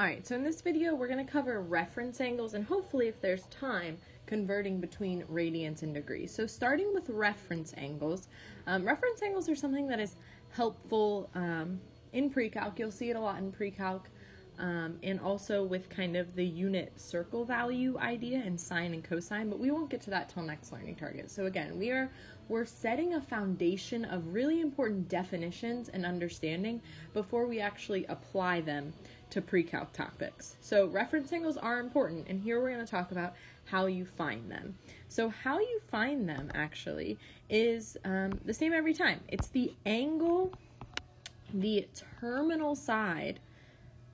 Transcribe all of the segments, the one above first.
Alright, so in this video we're going to cover reference angles and hopefully, if there's time, converting between radians and degrees. So starting with reference angles are something that is helpful in pre-calc. You'll see it a lot in pre-calc and also with kind of the unit circle value idea and sine and cosine, but we won't get to that till next learning target. So again, we're setting a foundation of really important definitions and understanding before we actually apply them to pre-calc topics. So reference angles are important, and here we're going to talk about how you find them. So how you find them actually is the same every time. It's the angle, the terminal side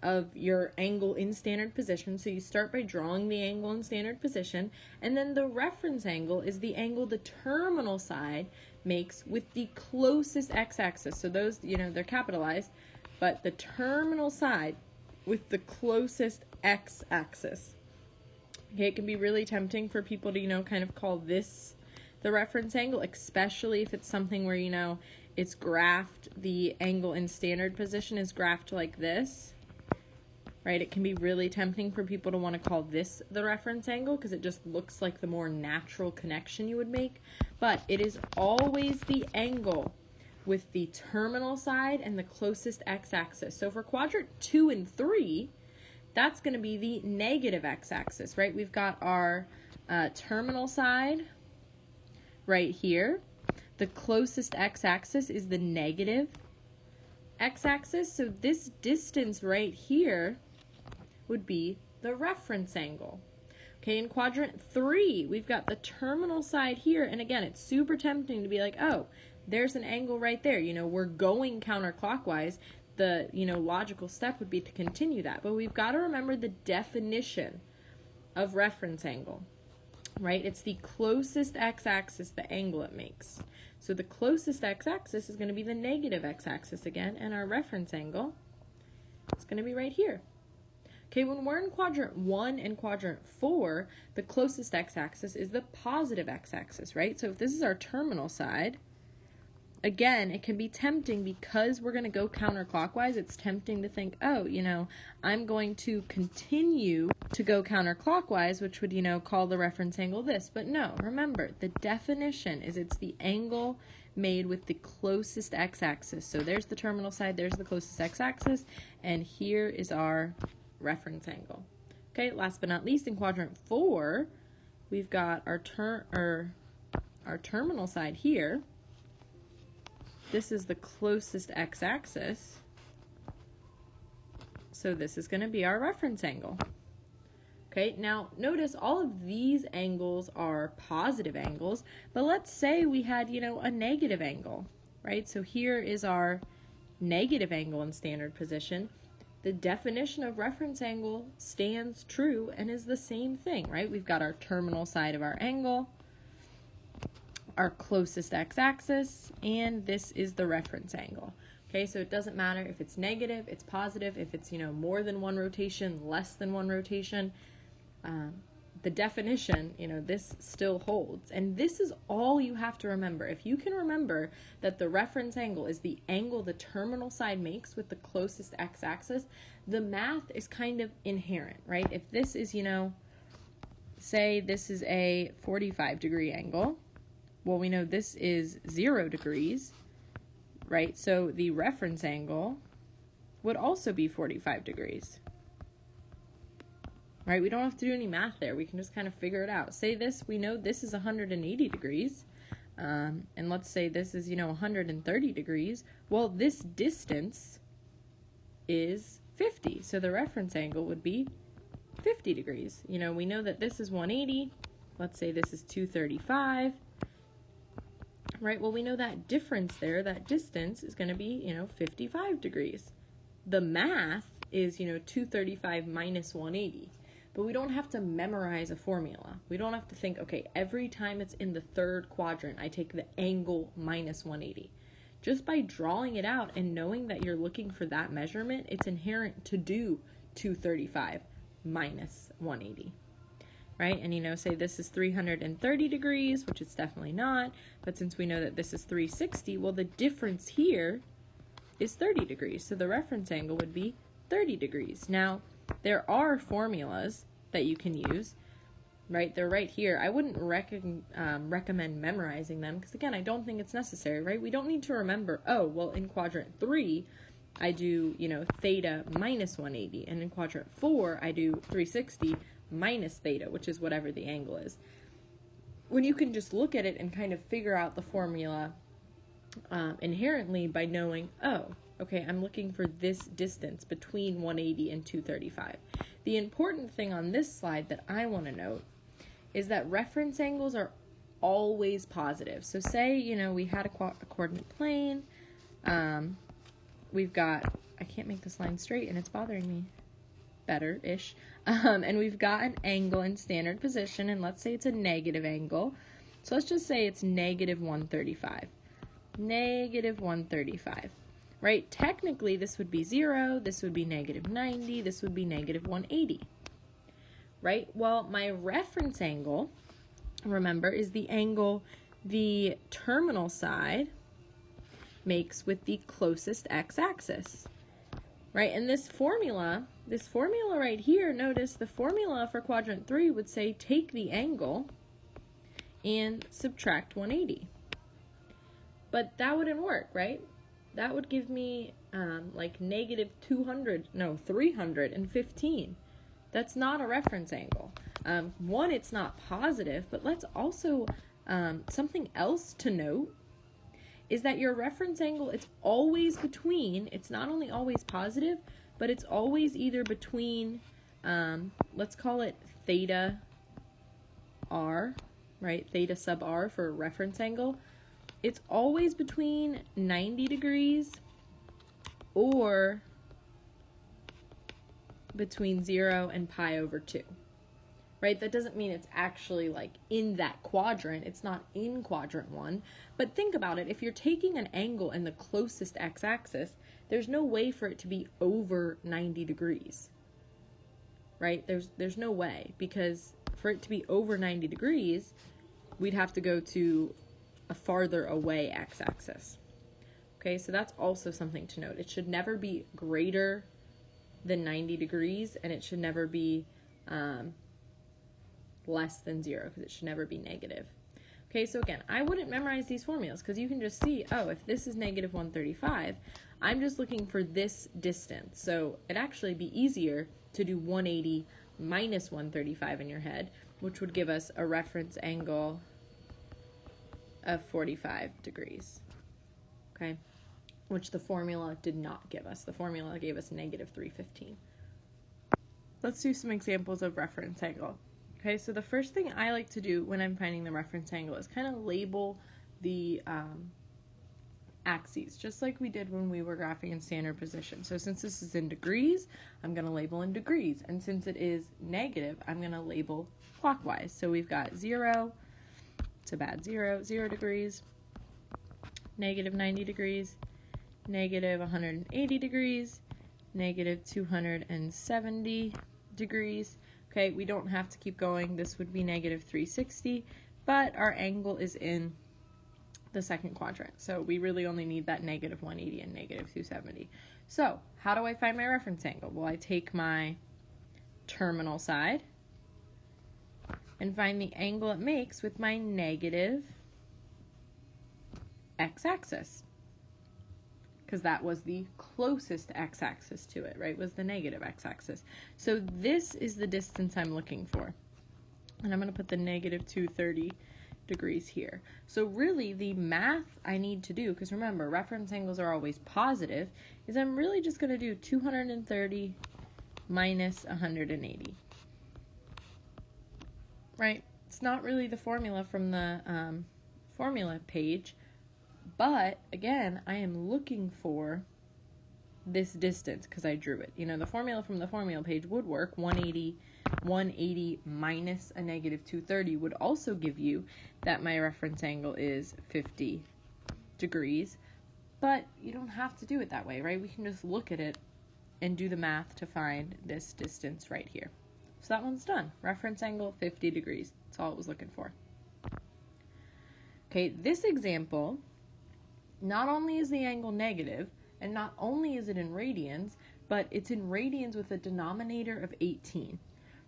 of your angle in standard position. So you start by drawing the angle in standard position, and then the reference angle is the angle the terminal side makes with the closest x-axis. So those, they're capitalized, but the terminal side with the closest x-axis. Okay, it can be really tempting for people to, kind of call this the reference angle, especially if it's something where, it's graphed, the angle in standard position is graphed like this, right? It can be really tempting for people to want to call this the reference angle because it just looks like the more natural connection you would make, but it is always the angle with the terminal side and the closest x-axis. So for quadrant 2 and 3, that's going to be the negative x-axis, right? We've got our terminal side right here. The closest x-axis is the negative x-axis, so this distance right here would be the reference angle. Okay, in quadrant 3, we've got the terminal side here, and again, it's super tempting to be like, oh, there's an angle right there. We're going counterclockwise. The, logical step would be to continue that. But we've got to remember the definition of reference angle, right? It's the closest x-axis, the angle it makes. So the closest x-axis is going to be the negative x-axis again, and our reference angle is going to be right here. Okay, when we're in quadrant 1 and quadrant 4, the closest x-axis is the positive x-axis, right? So if this is our terminal side, again, it can be tempting because we're going to go counterclockwise. It's tempting to think, oh, I'm going to continue to go counterclockwise, which would, call the reference angle this. But no, remember, the definition is it's the angle made with the closest x-axis. So there's the terminal side, there's the closest x-axis, and here is our reference angle. Okay, last but not least, in quadrant 4, we've got our terminal side here. This is the closest x-axis, so this is going to be our reference angle. Okay, now notice all of these angles are positive angles, but let's say we had, a negative angle, right? So here is our negative angle in standard position. The definition of reference angle stands true and is the same thing, right? We've got our terminal side of our angle, our closest x-axis, and this is the reference angle. Okay, so it doesn't matter if it's negative, it's positive, if it's, more than one rotation, less than one rotation. The definition, this still holds. And this is all you have to remember. If you can remember that the reference angle is the angle the terminal side makes with the closest x-axis, the math is kind of inherent, right? If this is, say this is a 45-degree angle, well, we know this is 0 degrees, right? So the reference angle would also be 45 degrees, right? We don't have to do any math there. We can just kind of figure it out. Say this, we know this is 180 degrees, and let's say this is, 130 degrees. Well, this distance is 50, so the reference angle would be 50 degrees. We know that this is 180. Let's say this is 235. Right, well, we know that difference there, that distance is going to be, 55 degrees. The math is, 235 minus 180. But we don't have to memorize a formula. We don't have to think, okay, every time it's in the third quadrant, I take the angle minus 180. Just by drawing it out and knowing that you're looking for that measurement, it's inherent to do 235 minus 180. Right? And say this is 330 degrees, which it's definitely not, but since we know that this is 360, well, the difference here is 30 degrees, so the reference angle would be 30 degrees. Now, There are formulas that you can use, right? They're right here. I wouldn't recommend memorizing them because, again, I don't think it's necessary, right? We don't need to remember, oh, well, in quadrant 3, I do, theta minus 180, and in quadrant 4, I do 360 minus theta, which is whatever the angle is. When you can just look at it and kind of figure out the formula inherently by knowing, oh, okay, I'm looking for this distance between 180 and 235. The important thing on this slide that I want to note is that reference angles are always positive. So say, we had a coordinate plane. We've got, I can't make this line straight and it's bothering me. Better-ish. And we've got an angle in standard position, and let's say it's a negative angle. So let's just say it's negative 135. Negative 135. Right? Technically, this would be 0, this would be negative 90, this would be negative 180. Right? Well, my reference angle, remember, is the angle the terminal side makes with the closest x-axis. Right? And this formula right here, notice the formula for quadrant 3 would say take the angle and subtract 180. But that wouldn't work, right? That would give me like negative 315. That's not a reference angle. One, it's not positive, but let's also, something else to note is that your reference angle, it's always between, it's not only always positive, but it's always either between, let's call it theta r, right? Theta sub r for reference angle. It's always between 90 degrees or between 0 and pi over 2. Right? That doesn't mean it's actually like in that quadrant. It's not in quadrant 1. But think about it. If you're taking an angle in the closest x-axis, there's no way for it to be over 90 degrees. Right? There's no way, because for it to be over 90 degrees, we'd have to go to a farther away x-axis. Okay, so that's also something to note. It should never be greater than 90 degrees, and it should never be less than 0, because it should never be negative. Okay, so again, I wouldn't memorize these formulas because you can just see, oh, if this is negative 135, I'm just looking for this distance. So it'd actually be easier to do 180 minus 135 in your head, which would give us a reference angle of 45 degrees. Okay, which the formula did not give us. The formula gave us negative 315. Let's do some examples of reference angle. Okay, so the first thing I like to do when I'm finding the reference angle is kind of label the axes, just like we did when we were graphing in standard position. So since this is in degrees, I'm going to label in degrees. And since it is negative, I'm going to label clockwise. So we've got 0, it's a bad 0, 0 degrees, negative 90 degrees, negative 180 degrees, negative 270 degrees. Okay, we don't have to keep going. This would be negative 360, but our angle is in the second quadrant. So we really only need that negative 180 and negative 270. So how do I find my reference angle? Well, I take my terminal side and find the angle it makes with my negative x-axis, because that was the closest x-axis to it, right, was the negative x-axis. So this is the distance I'm looking for. And I'm going to put the negative 230 degrees here. So really the math I need to do, because remember, reference angles are always positive, is I'm really just going to do 230 minus 180. Right? It's not really the formula from the formula page, but again, I am looking for this distance because I drew it. The formula from the formula page would work. 180 minus a negative 230 would also give you that my reference angle is 50 degrees, but you don't have to do it that way, right? We can just look at it and do the math to find this distance right here. So that one's done. Reference angle 50 degrees. That's all it was looking for. Okay, this example, not only is the angle negative, and not only is it in radians, but it's in radians with a denominator of 18.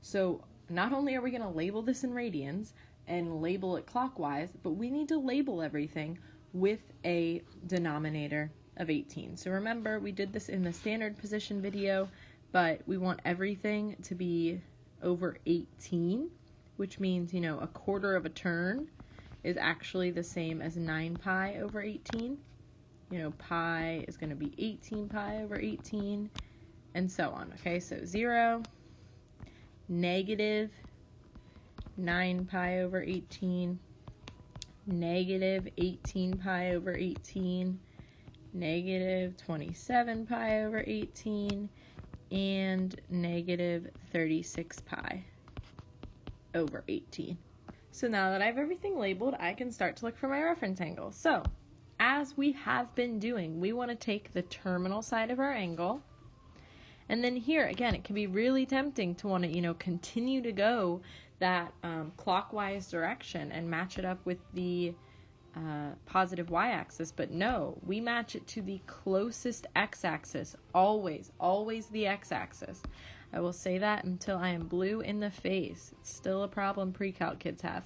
So not only are we going to label this in radians and label it clockwise, but we need to label everything with a denominator of 18. So remember, we did this in the standard position video, but we want everything to be over 18, which means, you know, a quarter of a turn is actually the same as 9 pi over 18. You know, pi is going to be 18 pi over 18, and so on. Okay, so 0, negative 9 pi over 18, negative 18 pi over 18, negative 27 pi over 18, and negative 36 pi over 18. So now that I have everything labeled, I can start to look for my reference angle. So, as we have been doing, we want to take the terminal side of our angle, and then here, again, it can be really tempting to want to, you know, continue to go that clockwise direction and match it up with the positive y-axis, but no, we match it to the closest x-axis, always the x-axis. I will say that until I am blue in the face. It's still a problem pre-calc kids have,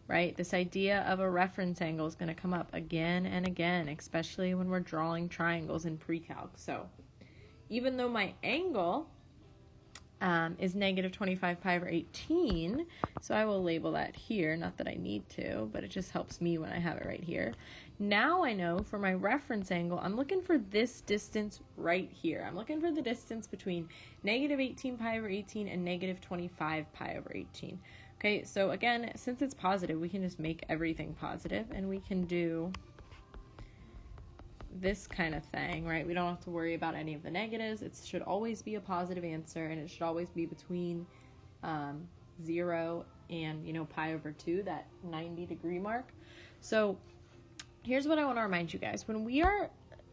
right? This idea of a reference angle is going to come up again and again, especially when we're drawing triangles in pre-calc. So even though my angle is negative 25 pi over 18, so I will label that here, not that I need to, but it just helps me when I have it right here. Now I know for my reference angle, I'm looking for this distance right here. I'm looking for the distance between negative 18 pi over 18 and negative 25 pi over 18. Okay, so again, since it's positive, we can just make everything positive, and we can do this kind of thing, right? We don't have to worry about any of the negatives. It should always be a positive answer, and it should always be between 0 and, you know, pi over 2, that 90-degree mark. So here's what I want to remind you guys. When we are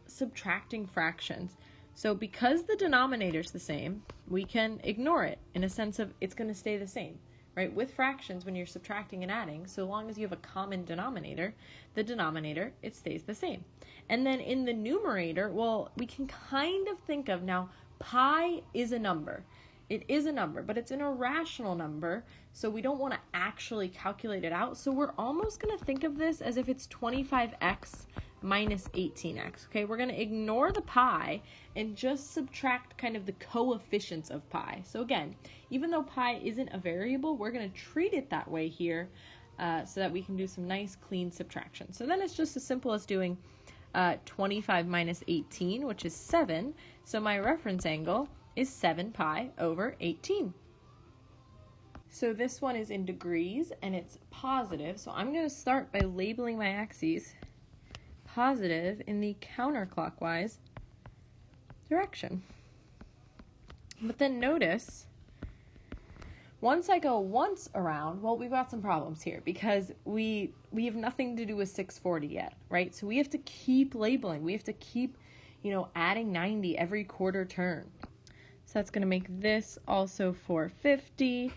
subtracting fractions, so because the denominator is the same, we can ignore it in a sense of it's going to stay the same. Right? With fractions, when you're subtracting and adding, so long as you have a common denominator, the denominator, it stays the same. And then in the numerator, well, we can kind of think of, now, pi is a number. It is a number, but it's an irrational number, so we don't want to actually calculate it out. So we're almost going to think of this as if it's 25x minus 18x. Okay, we're going to ignore the pi and just subtract kind of the coefficients of pi. So again, even though pi isn't a variable, we're going to treat it that way here so that we can do some nice clean subtraction. So then it's just as simple as doing 25 minus 18, which is 7. So my reference angle is 7 pi over 18. So this one is in degrees and it's positive. So I'm going to start by labeling my axes positive in the counterclockwise direction. But then notice, once I go once around, well, we've got some problems here because we have nothing to do with 640 yet, right? So we have to keep labeling. We have to keep, you know, adding 90 every quarter turn. So that's going to make this also 450.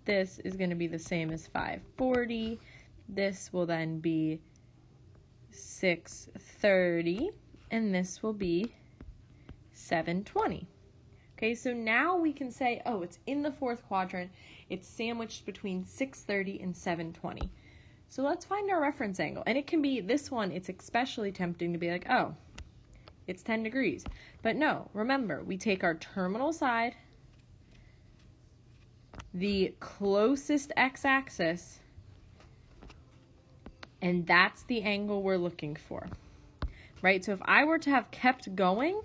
This is going to be the same as 540. This will then be 630, and this will be 720. Okay, so now we can say, oh, it's in the fourth quadrant. It's sandwiched between 630 and 720. So let's find our reference angle. And it can be this one. It's especially tempting to be like, oh, it's 10 degrees. But no, remember, we take our terminal side, the closest x-axis, and that's the angle we're looking for, right? So if I were to have kept going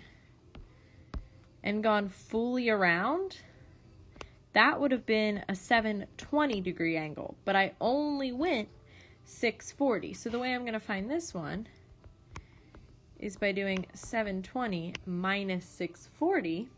and gone fully around, that would have been a 720 degree angle, but I only went 640. So the way I'm going to find this one is by doing 720 minus 640,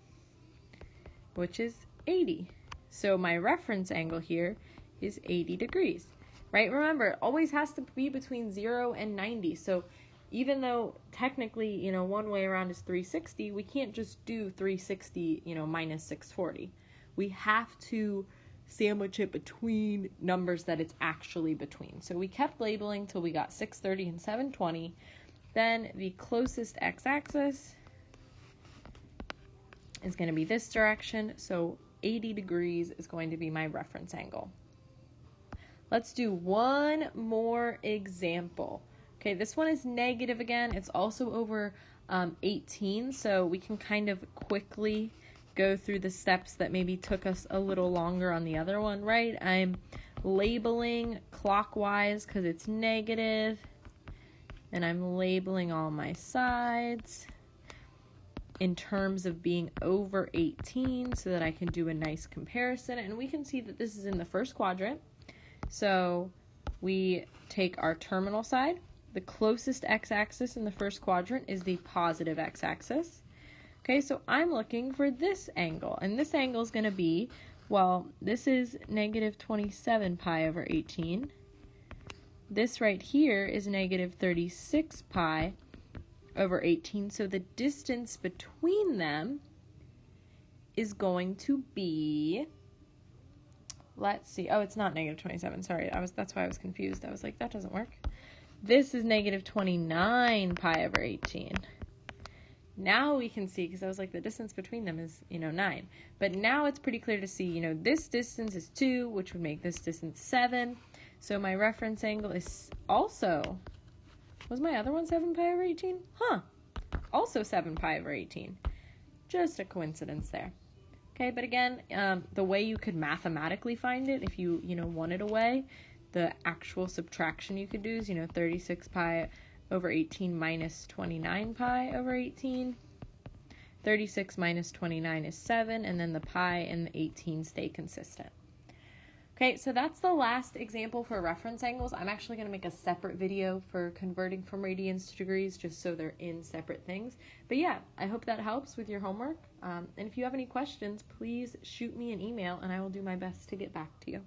which is 80. So my reference angle here is 80 degrees. Right? Remember, it always has to be between 0 and 90. So even though technically, you know, one way around is 360, we can't just do 360, you know, minus 640. We have to sandwich it between numbers that it's actually between. So we kept labeling till we got 630 and 720. Then the closest x-axis is going to be this direction, so 80 degrees is going to be my reference angle. Let's do one more example. Okay, this one is negative again. It's also over 18, so we can kind of quickly go through the steps that maybe took us a little longer on the other one, right? I'm labeling clockwise because it's negative, and I'm labeling all my sides in terms of being over 18 so that I can do a nice comparison. And we can see that this is in the first quadrant. So we take our terminal side. The closest x-axis in the first quadrant is the positive x-axis. Okay, so I'm looking for this angle, and this angle is going to be, well, this is negative 27 pi over 18. This right here is negative 36 pi over 18, so the distance between them is going to be, let's see, oh, it's not negative 27, sorry, that's why I was confused. I was like, that doesn't work. This is negative 29 pi over 18. Now we can see, because I was like, the distance between them is, 9. But now it's pretty clear to see, this distance is 2, which would make this distance 7. So my reference angle is also, was my other one 7 pi over 18? Huh. Also 7 pi over 18. Just a coincidence there. Okay, but again, the way you could mathematically find it, if you, wanted a way, the actual subtraction you could do is, 36 pi over 18 minus 29 pi over 18. 36 minus 29 is 7, and then the pi and the 18 stay consistent. Okay, so that's the last example for reference angles. I'm actually going to make a separate video for converting from radians to degrees, just so they're in separate things. But yeah, I hope that helps with your homework. And if you have any questions, please shoot me an email, and I will do my best to get back to you.